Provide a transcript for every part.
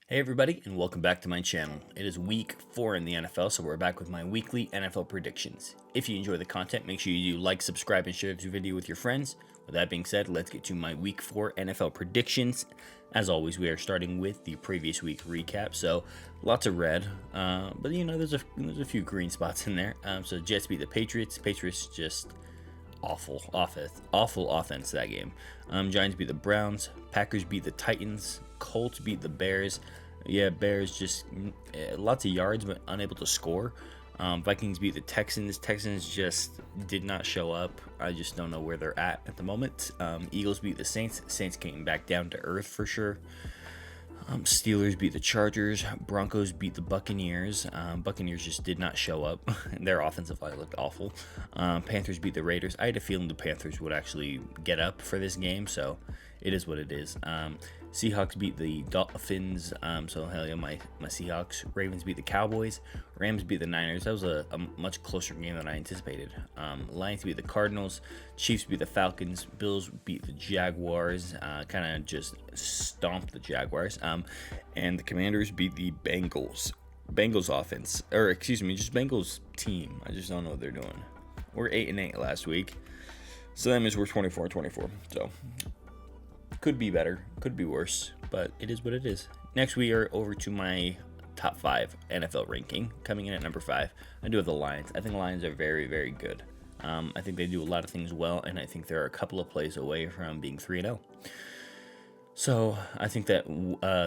Hey everybody, and welcome back to my channel. It is week 4 in the NFL, so we're back with my weekly NFL predictions. If you enjoy the content, make sure you do like, subscribe, and share this video with your friends. With that being said, let's get to my week 4 NFL predictions. As always, we are starting with the previous week recap, so lots of red, but there's a few green spots in there. So Jets beat the Patriots. Patriots just awful offense that game. Giants beat the Browns. Packers beat the Titans. Colts beat the Bears. Yeah, Bears just lots of yards but unable to score. Vikings beat the Texans. Texans just did not show up. I just don't know where they're at the moment. Eagles beat the Saints. Saints came back down to earth for sure. Steelers beat the Chargers. Broncos beat the Buccaneers. Buccaneers just did not show up. Their offensive line looked awful. Panthers beat the Raiders. I had a feeling the Panthers would actually get up for this game, so it is what it is. Seahawks beat the Dolphins, so hell yeah, my Seahawks. Ravens beat the Cowboys. Rams beat the Niners. That was a much closer game than I anticipated. Lions beat the Cardinals. Chiefs beat the Falcons. Bills beat the Jaguars. Kind of just stomped the Jaguars. And the Commanders beat the Bengals. Bengals offense, or excuse me, just Bengals team. I just don't know what they're doing. We're 8-8 last week, so that means we're 24-24. So could be better, could be worse, but it is what it is. Next, we are over to my top 5 NFL ranking. Coming in at number 5, I do have the Lions. I think the Lions are very, very good. I think they do a lot of things well, and I think they're a couple of plays away from being 3-0. So I think that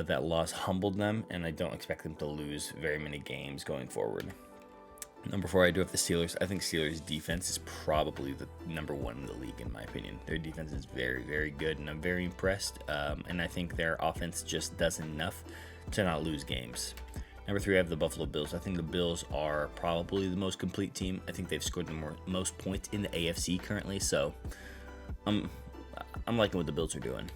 that loss humbled them, and I don't expect them to lose very many games going forward. Number 4, I do have the Steelers. I think Steelers' defense is probably the number 1 in the league, in my opinion. Their defense is very, very good, and I'm very impressed. And I think their offense just does enough to not lose games. Number 3, I have the Buffalo Bills. I think the Bills are probably the most complete team. I think they've scored the most points in the AFC currently, so I'm liking what the Bills are doing.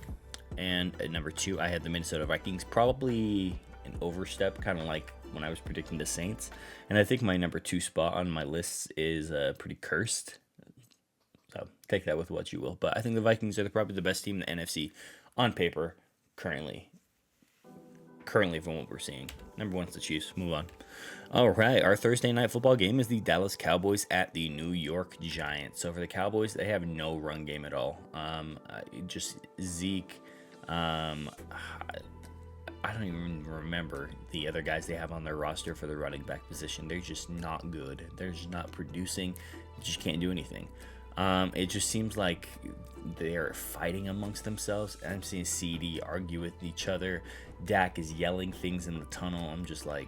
And at number 2, I had the Minnesota Vikings. Probably an overstep, kind of like when I was predicting the Saints. And I think my number 2 spot on my list is pretty cursed. So take that with what you will. But I think the Vikings are probably the best team in the NFC on paper currently from what we're seeing. Number 1 is the Chiefs. Move on. All right, our Thursday night football game is the Dallas Cowboys at the New York Giants. So for the Cowboys, they have no run game at all. Just Zeke. I don't even remember the other guys they have on their roster for the running back position. They're just not good. They're just not producing. They just can't do anything. It just seems like they're fighting amongst themselves. I'm seeing CD argue with each other. Dak is yelling things in the tunnel. I'm just like,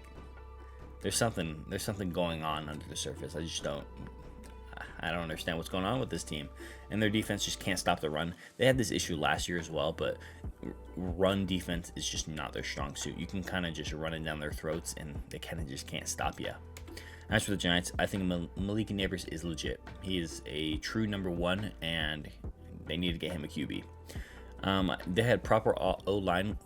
there's something going on under the surface. I don't understand what's going on with this team. And their defense just can't stop the run. They had this issue last year as well, but run defense is just not their strong suit. You can kind of just run it down their throats, and they kind of just can't stop you. As for the Giants, I think Malik Neighbors is legit. He is a true number 1, and they need to get him a QB. They had proper O-line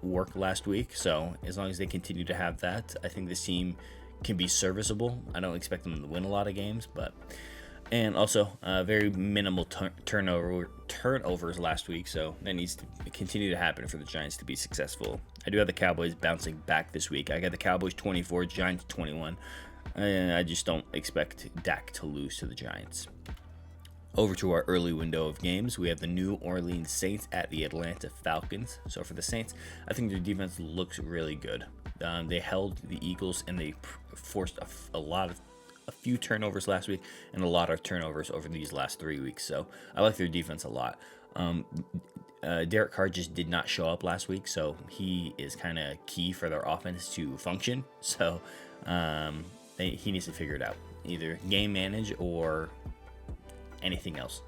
work last week, so as long as they continue to have that, I think this team can be serviceable. I don't expect them to win a lot of games, and also very minimal turnovers last week, so that needs to continue to happen for the Giants to be successful. I do have the Cowboys bouncing back this week. I got the Cowboys 24, Giants 21, and I just don't expect Dak to lose to the Giants. Over to our early window of games, we have the New Orleans Saints at the Atlanta Falcons. So for the Saints, I think their defense looks really good. They held the Eagles, and they forced a few turnovers last week and a lot of turnovers over these last 3 weeks. So I like their defense a lot. Derek Carr just did not show up last week, so he is kind of key for their offense to function. So he needs to figure it out, either game manage or anything else.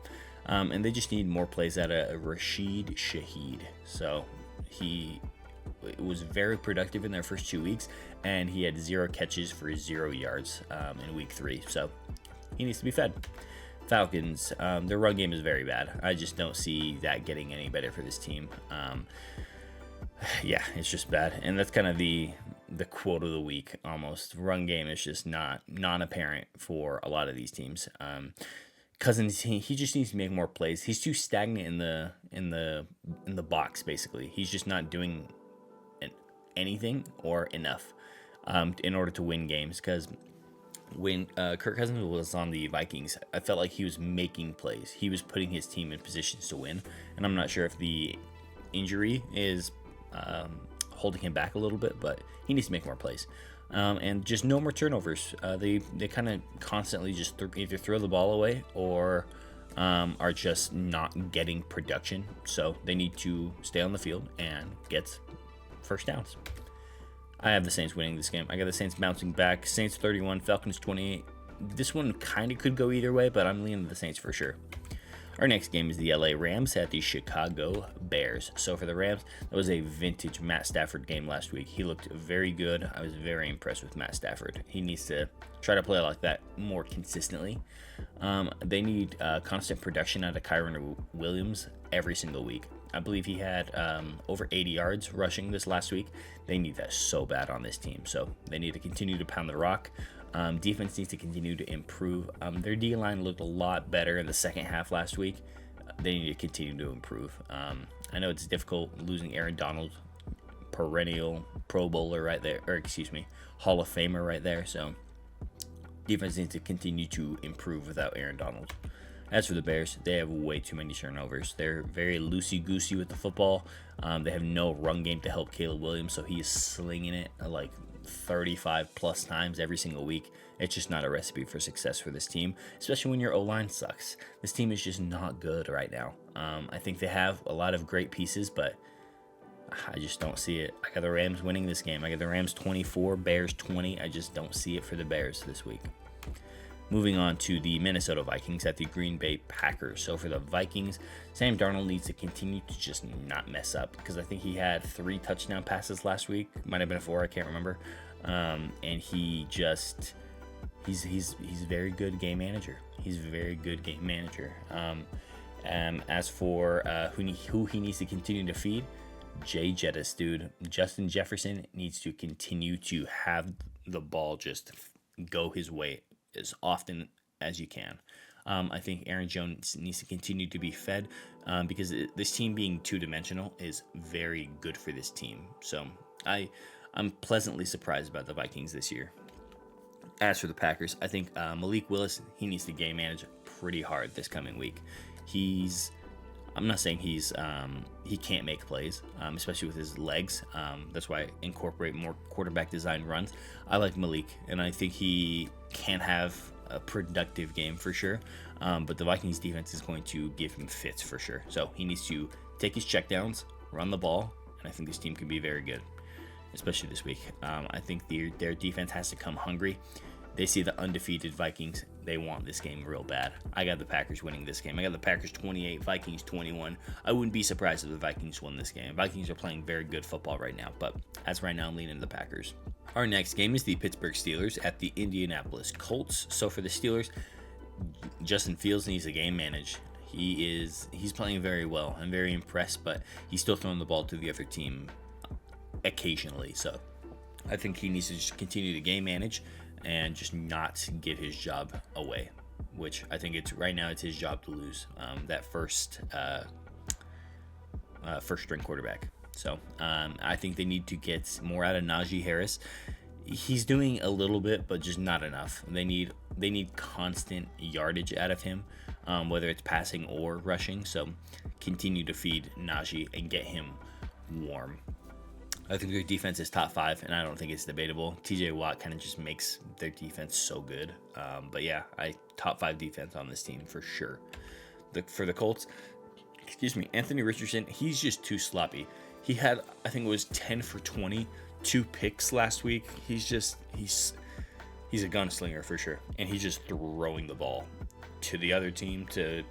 And they just need more plays out of Rashid Shaheed. So he was very productive in their first 2 weeks, and he had 0 catches for 0 yards in week 3. So he needs to be fed. Falcons, their run game is very bad. I just don't see that getting any better for this team. Yeah, it's just bad, and that's kind of the quote of the week almost. Run game is just not non-apparent for a lot of these teams. Cousins, he just needs to make more plays. He's too stagnant in the box. Basically, he's just not doing anything or enough in order to win games. Because when Kirk Cousins was on the Vikings, I felt like he was making plays. He was putting his team in positions to win. And I'm not sure if the injury is holding him back a little bit, but he needs to make more plays. And just no more turnovers. They kind of constantly just either throw the ball away or are just not getting production. So they need to stay on the field and get first downs. I have the Saints winning this game. I got the Saints bouncing back. Saints 31, Falcons 28. This one kind of could go either way, but I'm leaning the Saints for sure. Our next game is the LA Rams at the Chicago Bears. So for the Rams, that was a vintage Matt Stafford game last week. He looked very good. I was very impressed with Matt Stafford. He needs to try to play like that more consistently. They need constant production out of Kyren Williams every single week. I believe he had over 80 yards rushing this last week. They need that so bad on this team. So they need to continue to pound the rock. Defense needs to continue to improve. Their D-line looked a lot better in the second half last week. They need to continue to improve. I know it's difficult losing Aaron Donald, perennial Pro Bowler right there, or excuse me, Hall of Famer right there. So defense needs to continue to improve without Aaron Donald. As for the Bears, they have way too many turnovers. They're very loosey-goosey with the football. They have no run game to help Caleb Williams, so he is slinging it like 35 plus times every single week. It's just not a recipe for success for this team, especially when your O-line sucks. This team is just not good right now. I think they have a lot of great pieces, but I just don't see it. I got the Rams winning this game. I got the Rams 24, Bears 20. I just don't see it for the Bears this week. Moving on to the Minnesota Vikings at the Green Bay Packers. So for the Vikings, Sam Darnold needs to continue to just not mess up, because I think he had 3 touchdown passes last week. Might have been 4, I can't remember. And he's a very good game manager. He's a very good game manager. As for who he needs to continue to feed, Jay Jettis, dude. Justin Jefferson needs to continue to have the ball just go his way as often as you can. I think Aaron Jones needs to continue to be fed because this team being two-dimensional is very good for this team. So I'm pleasantly surprised about the Vikings this year. As for the Packers, I think Malik Willis, he needs to game manage pretty hard this coming week. I'm not saying he can't make plays, especially with his legs. That's why I incorporate more quarterback design runs. I like Malik, and I think he can have a productive game for sure. But the Vikings defense is going to give him fits for sure. So he needs to take his checkdowns, run the ball, and I think this team can be very good, especially this week. I think their defense has to come hungry. They see the undefeated Vikings. They want this game real bad. I got the Packers winning this game. I got the Packers 28, Vikings 21. I wouldn't be surprised if the Vikings won this game. Vikings are playing very good football right now, but as right now, I'm leaning the Packers. Our next game is the Pittsburgh Steelers at the Indianapolis Colts. So for the Steelers, Justin Fields needs to game manage. He's playing very well. I'm very impressed, but he's still throwing the ball to the other team occasionally. So I think he needs to just continue to game manage and just not give his job away, which I think right now it's his job to lose that first string quarterback. So I think they need to get more out of Najee Harris. He's doing a little bit, but just not enough. They need constant yardage out of him, whether it's passing or rushing. So continue to feed Najee and get him warm. I think their defense is top 5, and I don't think it's debatable. TJ Watt kind of just makes their defense so good. But yeah, top 5 defense on this team for sure. For the Colts, Anthony Richardson, he's just too sloppy. He had, I think it was 10 for 20, 2 picks last week. He's a gunslinger for sure, and he's just throwing the ball to the other team, to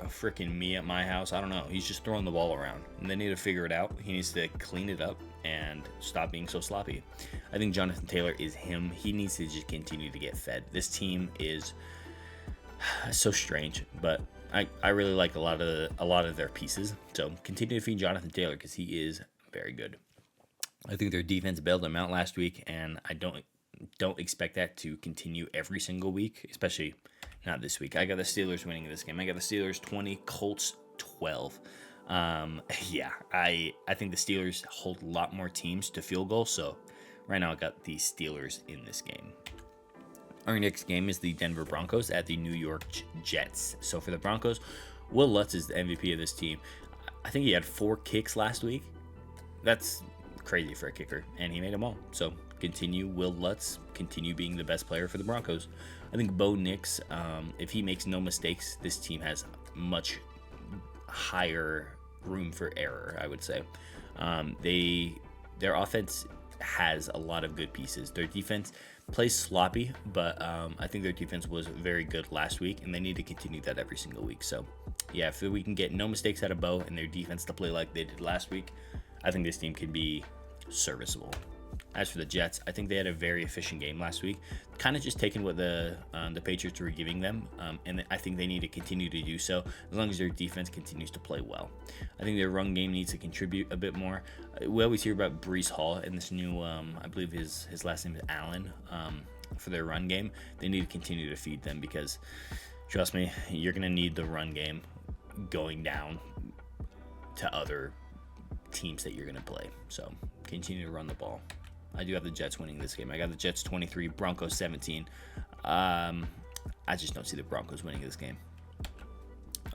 freaking me at my house. I don't know. He's just throwing the ball around, and they need to figure it out. He needs to clean it up and stop being so sloppy. I think Jonathan Taylor is him. He needs to just continue to get fed. This team is so strange, but I really like a lot of their pieces. So continue to feed Jonathan Taylor because he is very good. I think their defense bailed them out last week, and I don't expect that to continue every single week, especially not this week. I got the Steelers winning this game. I got the Steelers 20, Colts 12. Yeah, I think the Steelers hold a lot more teams to field goal, so right now I got the Steelers in this game. Our next game is the Denver Broncos at the New York Jets. So for the Broncos, Will Lutz is the MVP of this team. I think he had 4 kicks last week. That's crazy for a kicker, and he made them all. So continue Will Lutz, continue being the best player for the Broncos. I think Bo Nix, if he makes no mistakes, this team has much higher room for error, I would say. Their offense has a lot of good pieces. Their defense plays sloppy, but I think their defense was very good last week, and they need to continue that every single week. So, yeah, if we can get no mistakes out of Bo and their defense to play like they did last week, I think this team can be serviceable. As for the Jets, I think they had a very efficient game last week, kind of just taking what the Patriots were giving them, and I think they need to continue to do so as long as their defense continues to play well. I think their run game needs to contribute a bit more. We always hear about Breece Hall and this new, I believe his last name is Allen, for their run game. They need to continue to feed them because, trust me, you're going to need the run game going down to other teams that you're going to play. So continue to run the ball. I do have the Jets winning this game. I got the Jets 23, Broncos 17. I just don't see the Broncos winning this game.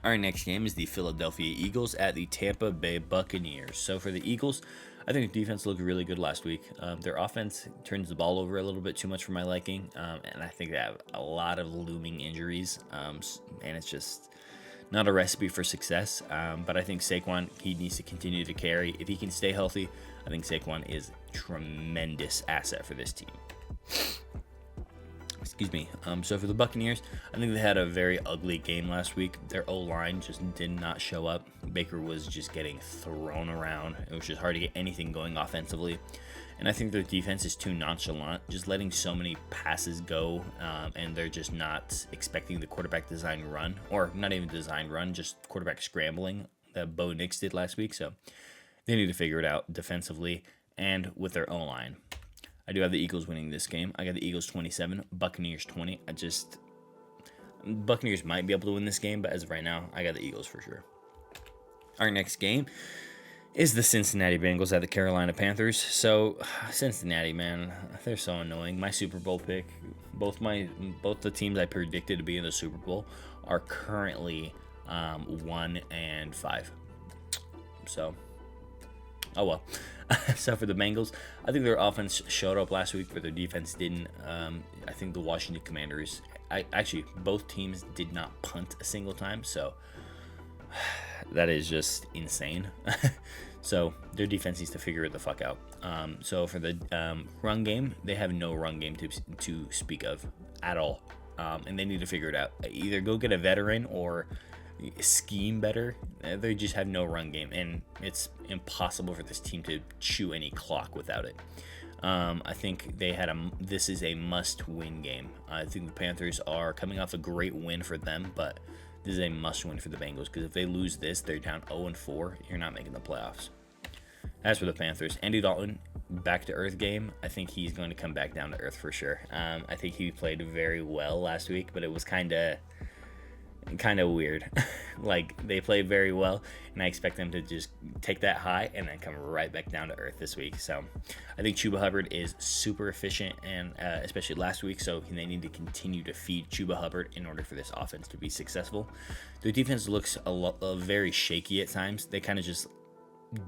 Our next game is the Philadelphia Eagles at the Tampa Bay Buccaneers. So for the Eagles, I think the defense looked really good last week. Their offense turns the ball over a little bit too much for my liking, and I think they have a lot of looming injuries, and it's just not a recipe for success. But I think Saquon, he needs to continue to carry. If he can stay healthy, I think Saquon is a tremendous asset for this team. Excuse me. So for the Buccaneers, I think they had a very ugly game last week. Their O-line just did not show up. Baker was just getting thrown around. It was just hard to get anything going offensively. And I think their defense is too nonchalant, just letting so many passes go, and they're just not expecting the quarterback design run, or not even design run, just quarterback scrambling that Bo Nix did last week. So they need to figure it out defensively and with their O-line. I do have the Eagles winning this game. I got the Eagles 27, Buccaneers 20. Buccaneers might be able to win this game, but as of right now, I got the Eagles for sure. Our next game is the Cincinnati Bengals at the Carolina Panthers. So Cincinnati, man, they're so annoying. My Super Bowl pick, both the teams I predicted to be in the Super Bowl are currently 1-5. So, oh well. So for the Bengals, I think their offense showed up last week, but their defense didn't. I think the Washington Commanders, actually both teams did not punt a single time. So that is just insane. So their defense needs to figure it the fuck out. So for the run game, they have no run game to speak of at all, and they need to figure it out. Either go get a veteran or scheme better. They just have no run game, and it's impossible for this team to chew any clock without it. I think this is a must-win game. I think the Panthers are coming off a great win for them, but this is a must-win for the Bengals, because if they lose this, they're down 0-4. You're not making the playoffs. As for the Panthers, Andy Dalton, back to earth game. I think he's going to come back down to earth for sure. I think he played very well last week, but it was kind of weird. Like, they played very well, and I expect them to just take that high and then come right back down to earth this week. So I think Chuba Hubbard is super efficient, and especially last week, so they need to continue to feed Chuba Hubbard in order for this offense to be successful. Their defense looks very shaky at times. They kind of just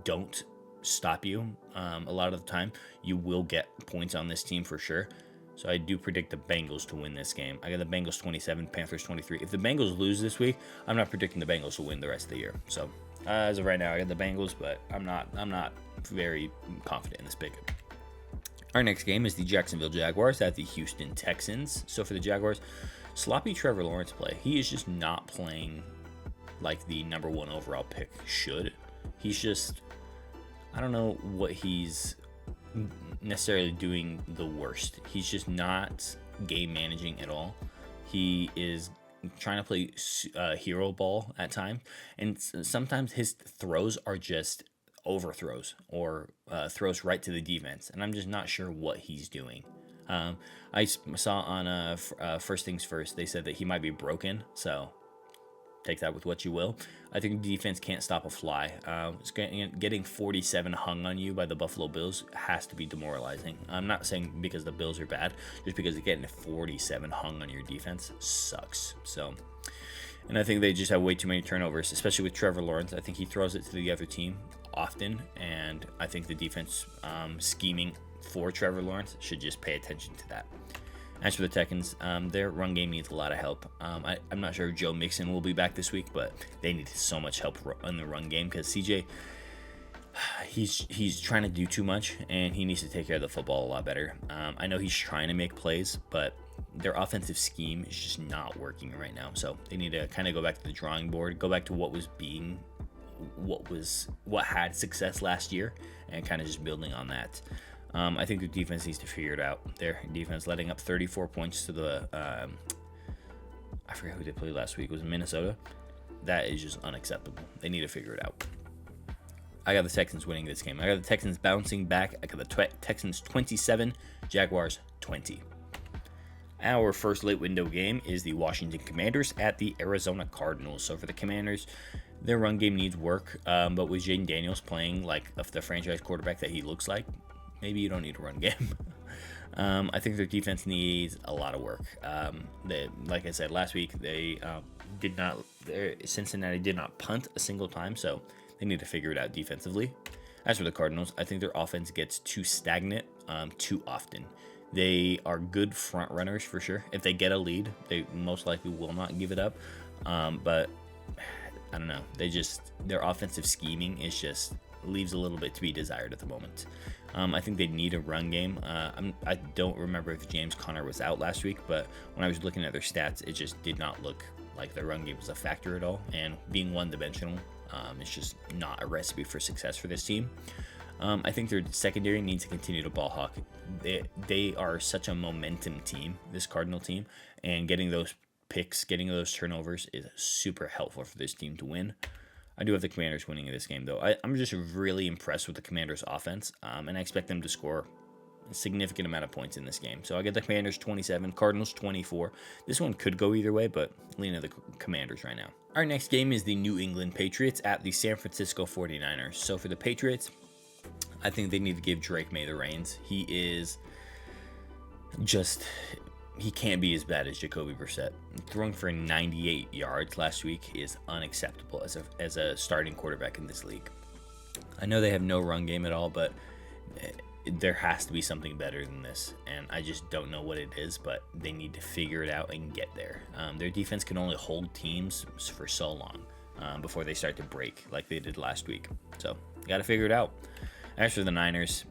don't stop you. A lot of the time you will get points on this team for sure. So I do predict the Bengals to win this game. I got the Bengals 27, Panthers 23. If the Bengals lose this week, I'm not predicting the Bengals will win the rest of the year. So as of right now, I got the Bengals, but I'm not very confident in this pick. Our next game is the Jacksonville Jaguars at the Houston Texans. So for the Jaguars, sloppy Trevor Lawrence play. He is just not playing like the number 1 overall pick should. He's just, I don't know what he's necessarily doing the worst. He's just not game managing at all. He is trying to play hero ball at times, and sometimes his throws are just overthrows or throws right to the defense, and I'm just not sure what he's doing. I saw on First Things First, they said that he might be broken, so take that with what you will. I think the defense can't stop a fly. Getting 47 hung on you by the Buffalo Bills has to be demoralizing. I'm not saying because the Bills are bad, just because getting 47 hung on your defense sucks. So, and I think they just have way too many turnovers, especially with Trevor Lawrence. I think he throws it to the other team often, and I think the defense scheming for Trevor Lawrence should just pay attention to that. As for the Texans, their run game needs a lot of help. I'm not sure if Joe Mixon will be back this week, but they need so much help in the run game because CJ, he's trying to do too much, and he needs to take care of the football a lot better. I know he's trying to make plays, but their offensive scheme is just not working right now. So they need to kind of go back to the drawing board, go back to what had success last year, and kind of just building on that. I think the defense needs to figure it out. Their defense letting up 34 points to the I forget who they played last week. It was Minnesota. That is just unacceptable. They need to figure it out. I got the Texans winning this game. I got the Texans bouncing back. I got the Texans 27, Jaguars 20. Our first late window game is the Washington Commanders at the Arizona Cardinals. So for the Commanders, their run game needs work, but with Jaden Daniels playing like the franchise quarterback that he looks like, maybe you don't need a run game. I think their defense needs a lot of work. Like I said last week, Cincinnati did not punt a single time, so they need to figure it out defensively. As for the Cardinals, I think their offense gets too stagnant too often. They are good front runners for sure. If they get a lead, they most likely will not give it up. But I don't know. Their offensive scheming is just leaves a little bit to be desired at the moment. I think they need a run game. I don't remember if James Conner was out last week, but when I was looking at their stats, it just did not look like their run game was a factor at all. And being one-dimensional, it's just not a recipe for success for this team. I think their secondary needs to continue to ball hawk. They are such a momentum team, this Cardinal team, and getting those picks, getting those turnovers is super helpful for this team to win. I do have the Commanders winning this game, though. I'm just really impressed with the Commanders' offense, and I expect them to score a significant amount of points in this game. So I get the Commanders 27, Cardinals 24. This one could go either way, but leaning to the Commanders right now. Our next game is the New England Patriots at the San Francisco 49ers. So for the Patriots, I think they need to give Drake May the reins. He can't be as bad as Jacoby Brissett. Throwing for 98 yards last week is unacceptable as a starting quarterback in this league. I know they have no run game at all, but there has to be something better than this, and I just don't know what it is, but they need to figure it out and get there. Their defense can only hold teams for so long before they start to break like they did last week. So, got to figure it out. As for the Niners,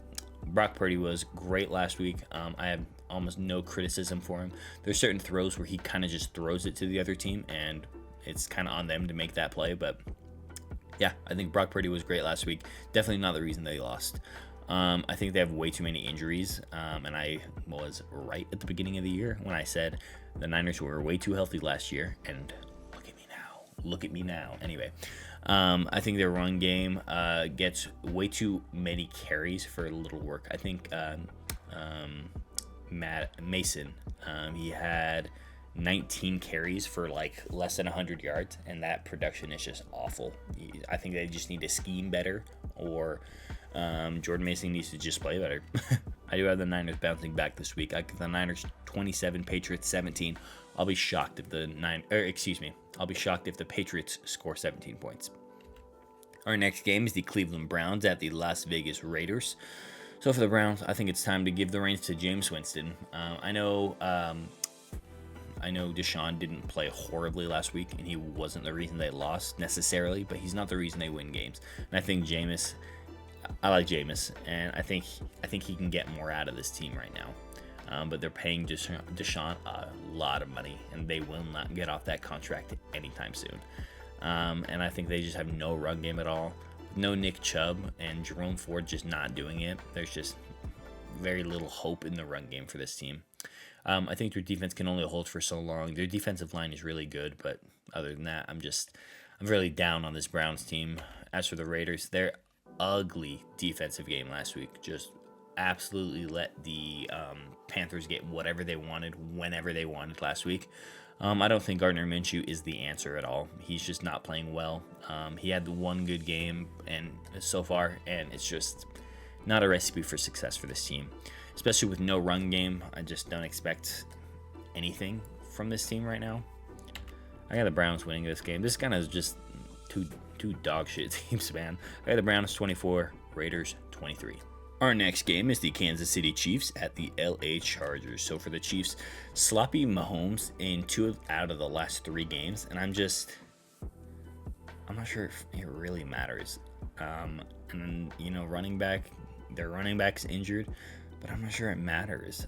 Brock Purdy was great last week. I have almost no criticism for him. There's certain throws where he kind of just throws it to the other team, and it's kind of on them to make that play. But yeah, I think Brock Purdy was great last week. Definitely not the reason they lost. I think they have way too many injuries, and I was right at the beginning of the year when I said the Niners were way too healthy last year, and look at me now. Anyway, I think their run game gets way too many carries for little work. I think Matt Mason, he had 19 carries for like less than 100 yards, and that production is just awful. I think they just need to scheme better, or Jordan Mason needs to just play better. I do have the Niners bouncing back this week. I got the Niners 27, Patriots 17. I'll be shocked if the Patriots score 17 points. Our next game is the Cleveland Browns at the Las Vegas Raiders. So for the Browns, I think it's time to give the reins to Jameis Winston. I know Deshaun didn't play horribly last week, and he wasn't the reason they lost necessarily, but he's not the reason they win games. And I think I like Jameis, and I think he can get more out of this team right now. But they're paying Deshaun a lot of money, and they will not get off that contract anytime soon. And I think they just have no run game at all. No Nick Chubb and Jerome Ford just not doing it. There's just very little hope in the run game for this team. I think their defense can only hold for so long. Their defensive line is really good, but other than that, I'm really down on this Browns team. As for the Raiders, their ugly defensive game last week, just absolutely let the Panthers get whatever they wanted whenever they wanted last week. I don't think Gardner Minshew is the answer at all. He's just not playing well. He had the one good game and so far, and it's just not a recipe for success for this team, especially with no run game. I just don't expect anything from this team right now. I got the Browns winning this game. This kind of just two dog shit teams, man. I got the Browns 24, Raiders 23. Our next game is the Kansas City Chiefs at the LA Chargers. So for the Chiefs, sloppy Mahomes in 2 out of the last 3 games, and I'm not sure if it really matters. And then, their running back's injured, but I'm not sure it matters.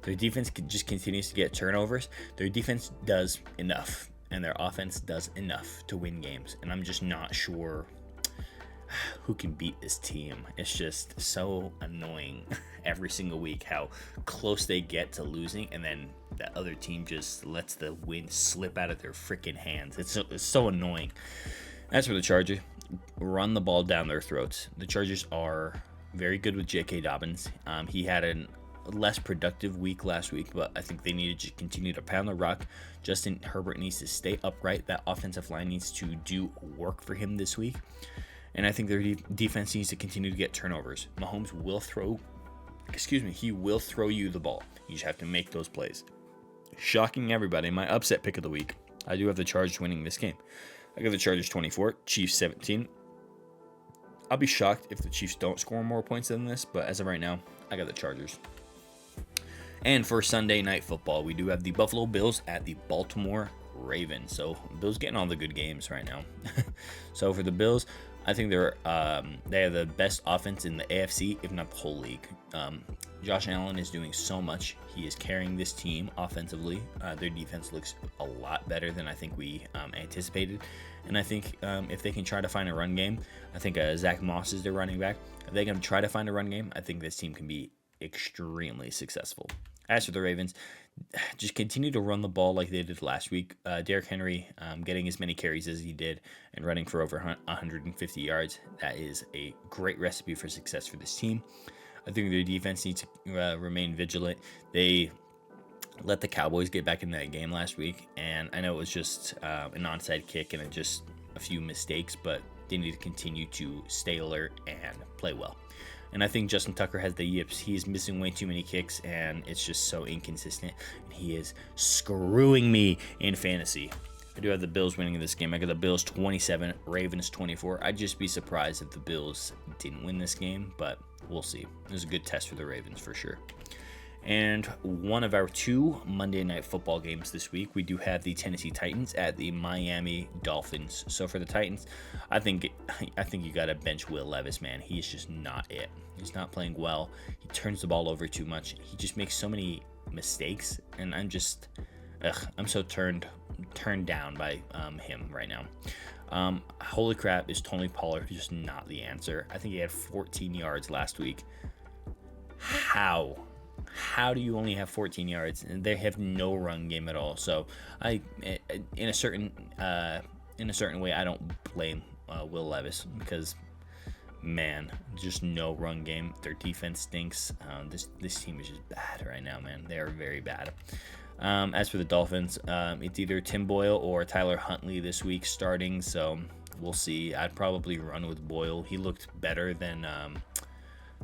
Their defense just continues to get turnovers. Their defense does enough, and their offense does enough to win games, and I'm just not sure who can beat this team. It's just so annoying every single week how close they get to losing, and then that other team just lets the win slip out of their freaking hands. It's so annoying. As for the Chargers, run the ball down their throats. The Chargers are very good with J.K. Dobbins. He had a less productive week last week, but I think they need to just continue to pound the rock. Justin Herbert needs to stay upright. That offensive line needs to do work for him this week. And I think their defense needs to continue to get turnovers. Mahomes will he will throw you the ball. You just have to make those plays. Shocking everybody, my upset pick of the week. I do have the Chargers winning this game. I got the Chargers 24, Chiefs 17. I'll be shocked if the Chiefs don't score more points than this, but as of right now, I got the Chargers. And for Sunday Night Football, we do have the Buffalo Bills at the Baltimore Ravens. So Bills getting all the good games right now. So for the Bills, I think they have the best offense in the AFC, if not the whole league. Josh Allen is doing so much. He is carrying this team offensively. Their defense looks a lot better than I think we anticipated. And I think if they can try to find a run game, I think Zach Moss is their running back. If they can try to find a run game, I think this team can be extremely successful. As for the Ravens, just continue to run the ball like they did last week. Derrick Henry getting as many carries as he did and running for over 150 yards. That is a great recipe for success for this team. I think their defense needs to remain vigilant. They let the Cowboys get back in that game last week, and I know it was just an onside kick and just a few mistakes, but they need to continue to stay alert and play well. And I think Justin Tucker has the yips. He's missing way too many kicks, and it's just so inconsistent. And he is screwing me in fantasy. I do have the Bills winning this game. I got the Bills 27, Ravens 24. I'd just be surprised if the Bills didn't win this game, but we'll see. It was a good test for the Ravens for sure. And one of our 2 Monday Night Football games this week, we do have the Tennessee Titans at the Miami Dolphins. So for the Titans, I think you got to bench Will Levis, man. He's just not it. He's not playing well. He turns the ball over too much. He just makes so many mistakes, and I'm so turned down by him right now. Holy crap, is Tony Pollard just not the answer? I think he had 14 yards last week. How do you only have 14 yards? And they have no run game at all. So in a certain way, I don't blame Will Levis because, man, just no run game. Their defense stinks. This team is just bad right now, man. They are very bad. As for the Dolphins, it's either Tim Boyle or Tyler Huntley this week starting. So we'll see. I'd probably run with Boyle. He looked better than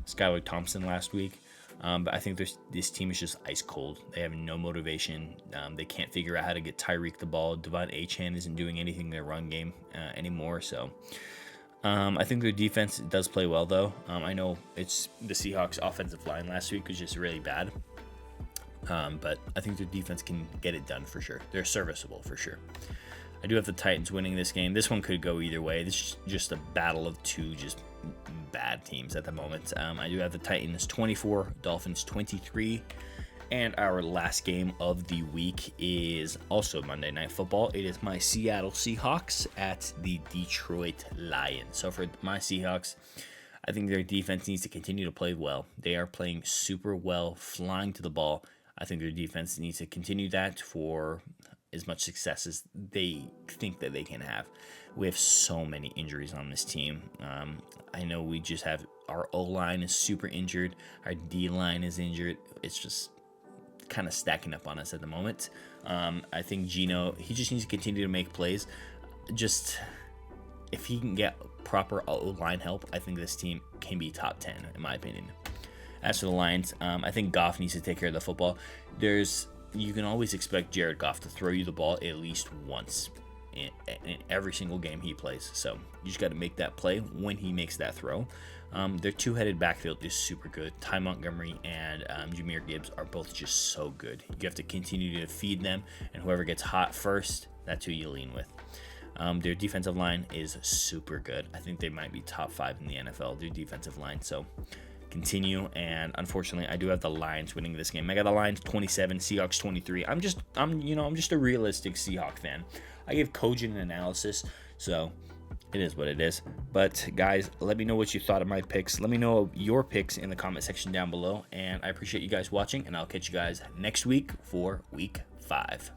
Skylar Thompson last week. But I think this team is just ice cold. They have no motivation. They can't figure out how to get Tyreek the ball. Devon Achane isn't doing anything in their run game anymore. So I think their defense does play well, though. I know it's the Seahawks' offensive line last week was just really bad. But I think their defense can get it done for sure. They're serviceable for sure. I do have the Titans winning this game. This one could go either way. This is just a battle of two just bad teams at the moment. I do have the Titans 24, Dolphins 23. And our last game of the week is also Monday Night Football. It is my Seattle Seahawks at the Detroit Lions. So for my Seahawks, I think their defense needs to continue to play well. They are playing super well, flying to the ball. I think their defense needs to continue that for as much success as they think that they can have. We have so many injuries on this team. I know we just have Our O-line is super injured. Our D-line is injured. It's just kind of stacking up on us at the moment. I think Geno, he just needs to continue to make plays. Just if he can get proper O-line help, I think this team can be top 10 in my opinion. As for the Lions, I think Goff needs to take care of the football. You can always expect Jared Goff to throw you the ball at least once in every single game he plays. So you just got to make that play when he makes that throw. Their two-headed backfield is super good. Ty Montgomery and Jahmyr Gibbs are both just so good. You have to continue to feed them, and whoever gets hot first, that's who you lean with. Their defensive line is super good. I think they might be top 5 in the NFL, their defensive line. So continue, and unfortunately I do have the Lions winning this game. I got the Lions 27, Seahawks 23. I'm just a realistic Seahawk fan. I give cogent analysis, so it is what it is. But guys, let me know what you thought of my picks. Let me know your picks in the comment section down below, and I appreciate you guys watching, and I'll catch you guys next week for week 5.